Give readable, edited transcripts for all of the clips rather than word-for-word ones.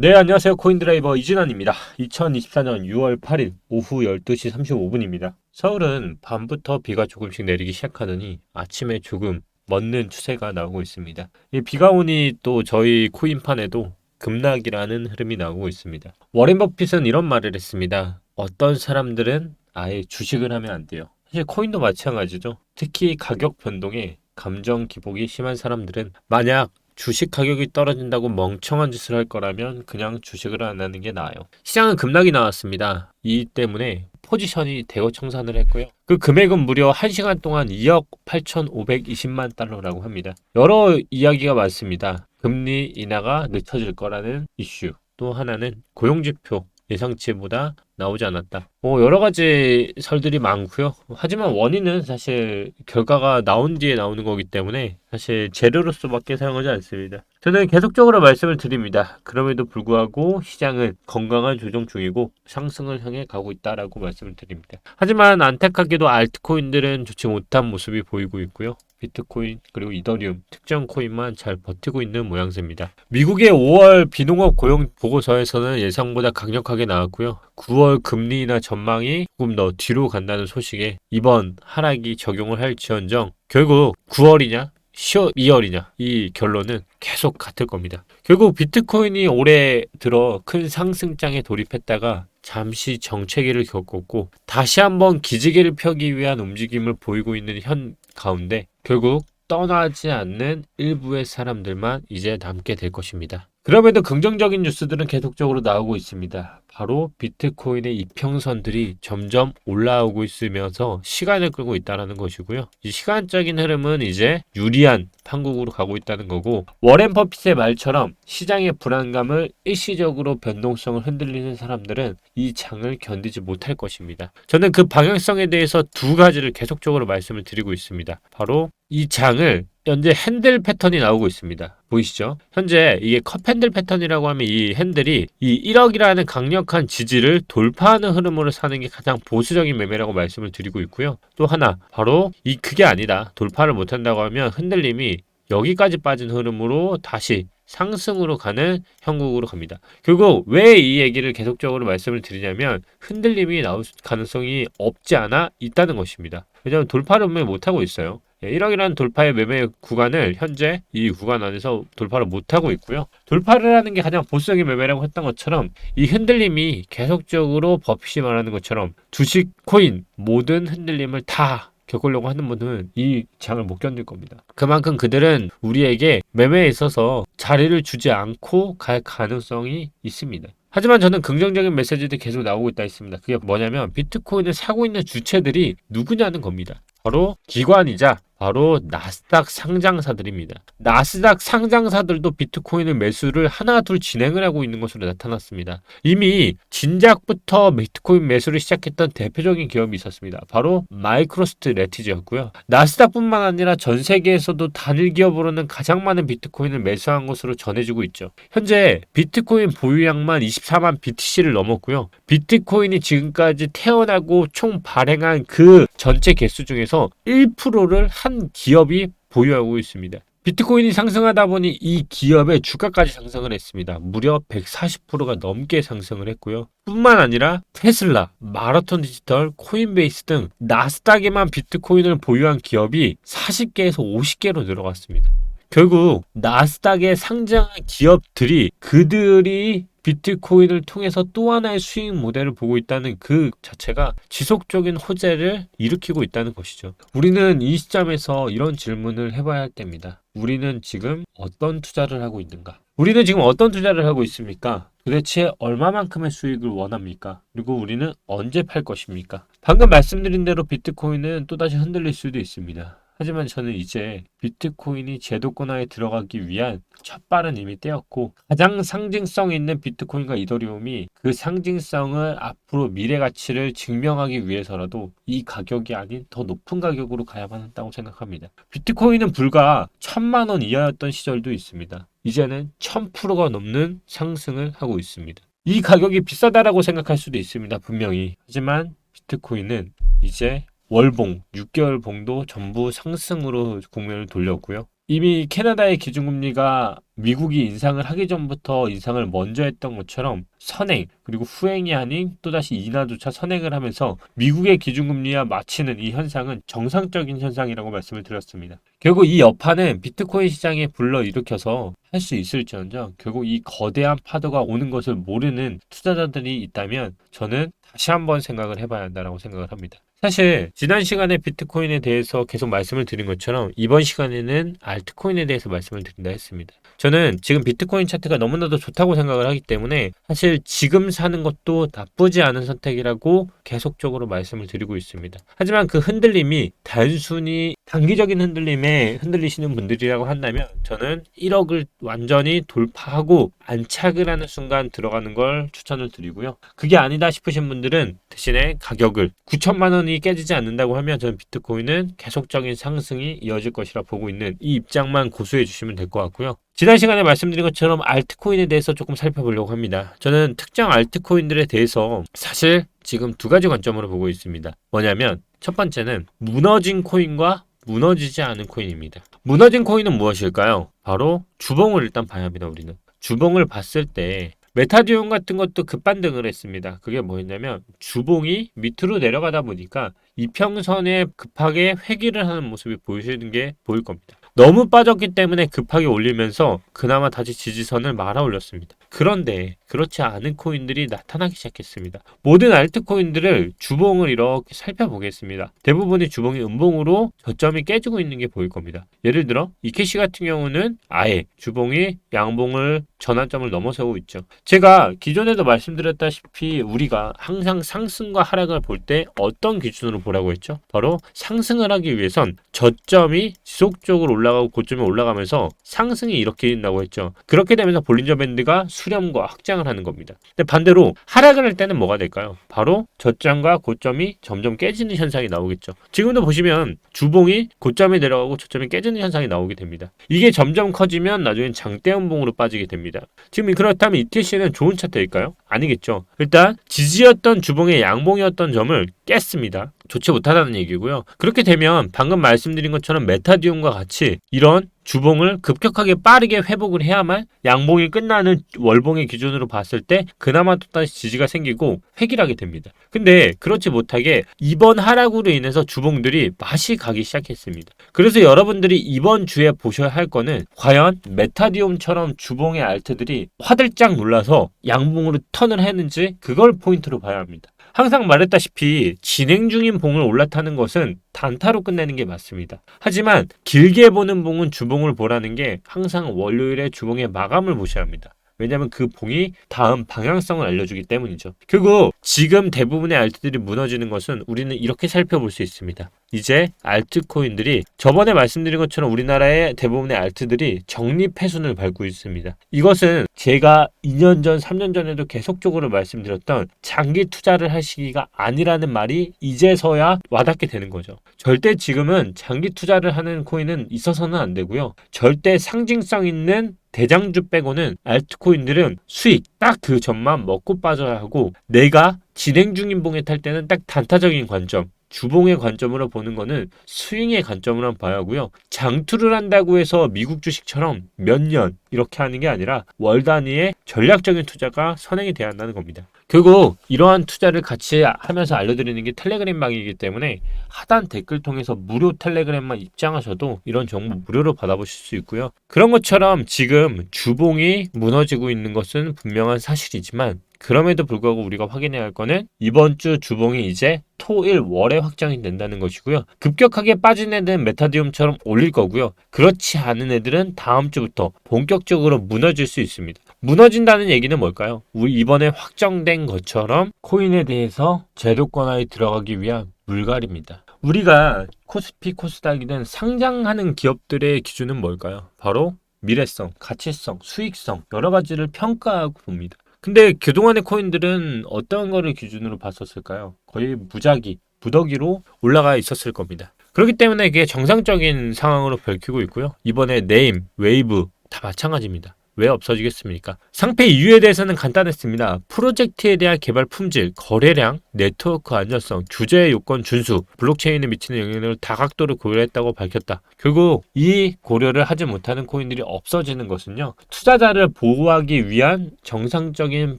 네, 안녕하세요. 코인드라이버 이진환입니다. 2024년 6월 8일 오후 12시 35분입니다. 서울은 밤부터 비가 조금씩 내리기 시작하더니 아침에 조금 멎는 추세가 나오고 있습니다. 이 비가 오니 또 저희 코인판에도 급락이라는 흐름이 나오고 있습니다. 워렌 버핏은 이런 말을 했습니다. 어떤 사람들은 아예 주식을 하면 안 돼요. 사실 코인도 마찬가지죠. 특히 가격 변동에 감정 기복이 심한 사람들은 만약 주식 가격이 떨어진다고 멍청한 짓을 할 거라면 그냥 주식을 안 하는 게 나아요. 시장은 급락이 나왔습니다. 이 때문에 포지션이 대거 청산을 했고요. 그 금액은 무려 1시간 동안 2억 8,520만 달러라고 합니다. 여러 이야기가 많습니다. 금리 인하가 늦춰질 거라는 이슈. 또 하나는 고용지표 예상치보다 나오지 않았다. 여러 가지 설들이 많고요. 하지만 원인은 사실 결과가 나온 뒤에 나오는 거기 때문에 사실 재료로서밖에 사용하지 않습니다. 저는 계속적으로 말씀을 드립니다. 그럼에도 불구하고 시장은 건강한 조정 중이고 상승을 향해 가고 있다라고 말씀을 드립니다. 하지만 안타깝게도 알트코인들은 좋지 못한 모습이 보이고 있고요. 비트코인 그리고 이더리움 특정 코인만 잘 버티고 있는 모양새입니다. 미국의 5월 비농업 고용 보고서에서는 예상보다 강력하게 나왔고요. 9월 금리 인하 전망이 조금 더 뒤로 간다는 소식에 이번 하락이 적용을 할지언정 결국 9월이냐 12월이냐 이 결론은 계속 같을 겁니다. 결국 비트코인이 올해 들어 큰 상승장에 돌입했다가 잠시 정체기를 겪었고 다시 한번 기지개를 펴기 위한 움직임을 보이고 있는 현 가운데 결국 떠나지 않는 일부의 사람들만 이제 남게 될 것입니다. 그럼에도 긍정적인 뉴스들은 계속적으로 나오고 있습니다. 바로 비트코인의 이평선들이 점점 올라오고 있으면서 시간을 끌고 있다는 것이고요. 이 시간적인 흐름은 이제 유리한 판국으로 가고 있다는 거고 워렌 버핏의 말처럼 시장의 불안감을 일시적으로 변동성을 흔들리는 사람들은 이 장을 견디지 못할 것입니다. 저는 그 방향성에 대해서 두 가지를 계속적으로 말씀을 드리고 있습니다. 바로 이 장을 현재 핸들 패턴이 나오고 있습니다. 보이시죠? 현재 이게 컵 핸들 패턴이라고 하면 이 핸들이 이 1억이라는 강력한 지지를 돌파하는 흐름으로 사는 게 가장 보수적인 매매라고 말씀을 드리고 있고요. 또 하나 바로 그게 아니다. 돌파를 못한다고 하면 흔들림이 여기까지 빠진 흐름으로 다시 상승으로 가는 형국으로 갑니다. 결국 왜 이 얘기를 계속적으로 말씀을 드리냐면 흔들림이 나올 가능성이 없지 않아 있다는 것입니다. 왜냐하면 돌파를 분명히 못하고 있어요. 1억이라는 돌파의 매매 구간을 현재 이 구간 안에서 돌파를 못하고 있고요. 돌파를 하는 게 가장 보수적인 매매라고 했던 것처럼 이 흔들림이 계속적으로 버핏이 말하는 것처럼 주식, 코인 모든 흔들림을 다 겪으려고 하는 분은 이 장을 못 견딜 겁니다. 그만큼 그들은 우리에게 매매에 있어서 자리를 주지 않고 갈 가능성이 있습니다. 하지만 저는 긍정적인 메시지들이 계속 나오고 있다 했습니다. 그게 뭐냐면 비트코인을 사고 있는 주체들이 누구냐는 겁니다. 바로 기관이자 바로 나스닥 상장사들입니다. 나스닥 상장사들도 비트코인을 매수를 하나 둘 진행을 하고 있는 것으로 나타났습니다. 이미 진작부터 비트코인 매수를 시작했던 대표적인 기업이 있었습니다. 바로 마이크로스트레티지였고요. 나스닥뿐만 아니라 전 세계에서도 단일 기업으로는 가장 많은 비트코인을 매수한 것으로 전해지고 있죠. 현재 비트코인 보유량만 24만 BTC를 넘었고요. 비트코인이 지금까지 태어나고 총 발행한 그 전체 개수 중에서 1%를 한 기업이 보유하고 있습니다. 비트코인이 상승하다 보니 이 기업의 주가까지 상승을 했습니다. 무려 140%가 넘게 상승을 했고요. 뿐만 아니라 테슬라, 마라톤 디지털, 코인베이스 등 나스닥에만 비트코인을 보유한 기업이 40개에서 50개로 늘어갔습니다. 결국 나스닥에 상장한 기업들이 그들이 비트코인을 통해서 또 하나의 수익 모델을 보고 있다는 그 자체가 지속적인 호재를 일으키고 있다는 것이죠. 우리는 이 시점에서 이런 질문을 해봐야 할 때입니다. 우리는 지금 어떤 투자를 하고 있는가? 우리는 지금 어떤 투자를 하고 있습니까? 도대체 얼마만큼의 수익을 원합니까? 그리고 우리는 언제 팔 것입니까? 방금 말씀드린 대로 비트코인은 또다시 흔들릴 수도 있습니다. 하지만 저는 이제 비트코인이 제도권화에 들어가기 위한 첫 발은 이미 떼었고 가장 상징성 있는 비트코인과 이더리움이 그 상징성을 앞으로 미래 가치를 증명하기 위해서라도 이 가격이 아닌 더 높은 가격으로 가야만 한다고 생각합니다. 비트코인은 불과 1,000만 원 이하였던 시절도 있습니다. 이제는 1000%가 넘는 상승을 하고 있습니다. 이 가격이 비싸다라고 생각할 수도 있습니다. 분명히. 하지만 비트코인은 이제 월봉, 6개월 봉도 전부 상승으로 국면을 돌렸고요. 이미 캐나다의 기준금리가 미국이 인상을 하기 전부터 인상을 먼저 했던 것처럼 선행 그리고 후행이 아닌 또다시 인하조차 선행을 하면서 미국의 기준금리와 맞추는 이 현상은 정상적인 현상이라고 말씀을 드렸습니다. 결국 이 여파는 비트코인 시장에 불러일으켜서 할 수 있을지언정 결국 이 거대한 파도가 오는 것을 모르는 투자자들이 있다면 저는 다시 한번 생각을 해봐야 한다고 생각을 합니다. 사실 지난 시간에 비트코인에 대해서 계속 말씀을 드린 것처럼 이번 시간에는 알트코인에 대해서 말씀을 드린다 했습니다. 저는 지금 비트코인 차트가 너무나도 좋다고 생각을 하기 때문에 사실 지금 사는 것도 나쁘지 않은 선택이라고 계속적으로 말씀을 드리고 있습니다. 하지만 그 흔들림이 단순히 단기적인 흔들림에 흔들리시는 분들이라고 한다면 저는 1억을 완전히 돌파하고 안착을 하는 순간 들어가는 걸 추천을 드리고요. 그게 아니다 싶으신 분들은 대신에 가격을 9천만 원이 깨지지 않는다고 하면 저는 비트코인은 계속적인 상승이 이어질 것이라 보고 있는 이 입장만 고수해 주시면 될 것 같고요. 지난 시간에 말씀드린 것처럼 알트코인에 대해서 조금 살펴보려고 합니다. 저는 특정 알트코인들에 대해서 사실 지금 두 가지 관점으로 보고 있습니다. 뭐냐면 첫 번째는 무너진 코인과 무너지지 않은 코인입니다. 무너진 코인은 무엇일까요? 바로 주봉을 일단 봐야 합니다. 우리는 주봉을 봤을 때 메타디움 같은 것도 급반등을 했습니다. 그게 뭐였냐면 주봉이 밑으로 내려가다 보니까 이평선에 급하게 회귀를 하는 모습이 보이시는 게 보일 겁니다. 너무 빠졌기 때문에 급하게 올리면서 그나마 다시 지지선을 말아 올렸습니다. 그런데 그렇지 않은 코인들이 나타나기 시작했습니다. 모든 알트코인들을 주봉을 이렇게 살펴보겠습니다. 대부분의 주봉이 음봉으로 저점이 깨지고 있는 게 보일 겁니다. 예를 들어 이케시 같은 경우는 아예 주봉이 양봉을 전환점을 넘어서고 있죠. 제가 기존에도 말씀드렸다시피 우리가 항상 상승과 하락을 볼 때 어떤 기준으로 보라고 했죠? 바로 상승을 하기 위해선 저점이 지속적으로 올라가고 고점이 올라가면서 상승이 이렇게 된다고 했죠. 그렇게 되면서 볼린저 밴드가 수렴과 확장을 하는 겁니다. 근데 반대로 하락을 할 때는 뭐가 될까요? 바로 저점과 고점이 점점 깨지는 현상이 나오겠죠. 지금도 보시면 주봉이 고점이 내려가고 저점이 깨지는 현상이 나오게 됩니다. 이게 점점 커지면 나중엔 장대음봉으로 빠지게 됩니다. 지금 그렇다면 ETC는 좋은 차트일까요? 아니겠죠. 일단 지지였던 주봉의 양봉이었던 점을 깼습니다. 좋지 못하다는 얘기고요. 그렇게 되면 방금 말씀드린 것처럼 메타디움과 같이 이런 주봉을 급격하게 빠르게 회복을 해야만 양봉이 끝나는 월봉의 기준으로 봤을 때 그나마 또다시 지지가 생기고 획일하게 됩니다. 근데 그렇지 못하게 이번 하락으로 인해서 주봉들이 맛이 가기 시작했습니다. 그래서 여러분들이 이번 주에 보셔야 할 거는 과연 메타디움처럼 주봉의 알트들이 화들짝 놀라서 양봉으로 턴을 했는지 그걸 포인트로 봐야 합니다. 항상 말했다시피 진행 중인 봉을 올라타는 것은 단타로 끝내는 게 맞습니다. 하지만 길게 보는 봉은 주봉을 보라는 게 항상 월요일에 주봉의 마감을 보셔야 합니다. 왜냐하면 그 봉이 다음 방향성을 알려주기 때문이죠. 결국 지금 대부분의 알트들이 무너지는 것은 우리는 이렇게 살펴볼 수 있습니다. 이제 알트코인들이 저번에 말씀드린 것처럼 우리나라의 대부분의 알트들이 적립해순을 밟고 있습니다. 이것은 제가 2년 전, 3년 전에도 계속적으로 말씀드렸던 장기 투자를 할 시기가 아니라는 말이 이제서야 와닿게 되는 거죠. 절대 지금은 장기 투자를 하는 코인은 있어서는 안 되고요. 절대 상징성 있는 대장주 빼고는 알트코인들은 수익 딱 그 점만 먹고 빠져야 하고 내가 진행 중인 봉에 탈 때는 딱 단타적인 관점 주봉의 관점으로 보는 거는 스윙의 관점으로 봐야 하고요. 장투를 한다고 해서 미국 주식처럼 몇 년 이렇게 하는 게 아니라 월 단위의 전략적인 투자가 선행이 돼야 한다는 겁니다. 결국 이러한 투자를 같이 하면서 알려드리는 게 텔레그램 방이기 때문에 하단 댓글 통해서 무료 텔레그램만 입장하셔도 이런 정보 무료로 받아보실 수 있고요. 그런 것처럼 지금 주봉이 무너지고 있는 것은 분명한 사실이지만 그럼에도 불구하고 우리가 확인해야 할 거는 이번 주 주봉이 이제 토, 일, 월에 확정이 된다는 것이고요. 급격하게 빠진 애들은 메타디움처럼 올릴 거고요. 그렇지 않은 애들은 다음 주부터 본격적으로 무너질 수 있습니다. 무너진다는 얘기는 뭘까요? 우리 이번에 확정된 것처럼 코인에 대해서 제도권화에 들어가기 위한 물갈입니다. 우리가 코스피, 코스닥이든 상장하는 기업들의 기준은 뭘까요? 바로 미래성, 가치성, 수익성 여러 가지를 평가하고 봅니다. 근데 그동안의 코인들은 어떤 거를 기준으로 봤었을까요? 거의 무작위, 무더기로 올라가 있었을 겁니다. 그렇기 때문에 이게 정상적인 상황으로 밝히고 있고요. 이번에 네임, 웨이브 다 마찬가지입니다. 왜 없어지겠습니까? 상패 이유에 대해서는 간단했습니다. 프로젝트에 대한 개발 품질, 거래량, 네트워크 안전성, 규제 요건 준수, 블록체인에 미치는 영향을 다각도로 고려했다고 밝혔다. 결국 이 고려를 하지 못하는 코인들이 없어지는 것은요, 투자자를 보호하기 위한 정상적인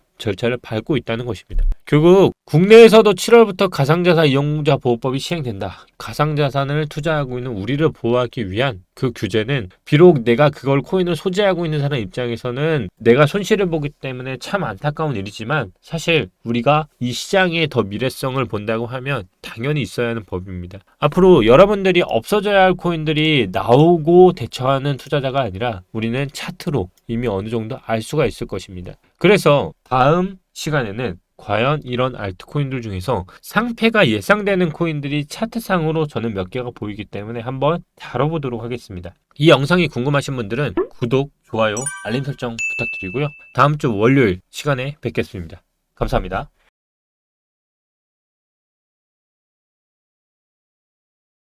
절차를 밟고 있다는 것입니다. 결국 국내에서도 7월부터 가상자산 이용자 보호법이 시행된다. 가상자산을 투자하고 있는 우리를 보호하기 위한 그 규제는 비록 내가 그걸 코인을 소지하고 있는 사람 입장에서는 내가 손실을 보기 때문에 참 안타까운 일이지만 사실 우리가 이 시장의 더 미래성을 본다고 하면 당연히 있어야 하는 법입니다. 앞으로 여러분들이 없어져야 할 코인들이 나오고 대처하는 투자자가 아니라 우리는 차트로 이미 어느 정도 알 수가 있을 것입니다. 그래서 다음 시간에는 과연 이런 알트코인들 중에서 상패가 예상되는 코인들이 차트상으로 저는 몇 개가 보이기 때문에 한번 다뤄보도록 하겠습니다. 이 영상이 궁금하신 분들은 구독, 좋아요, 알림 설정 부탁드리고요. 다음 주 월요일 시간에 뵙겠습니다. 감사합니다.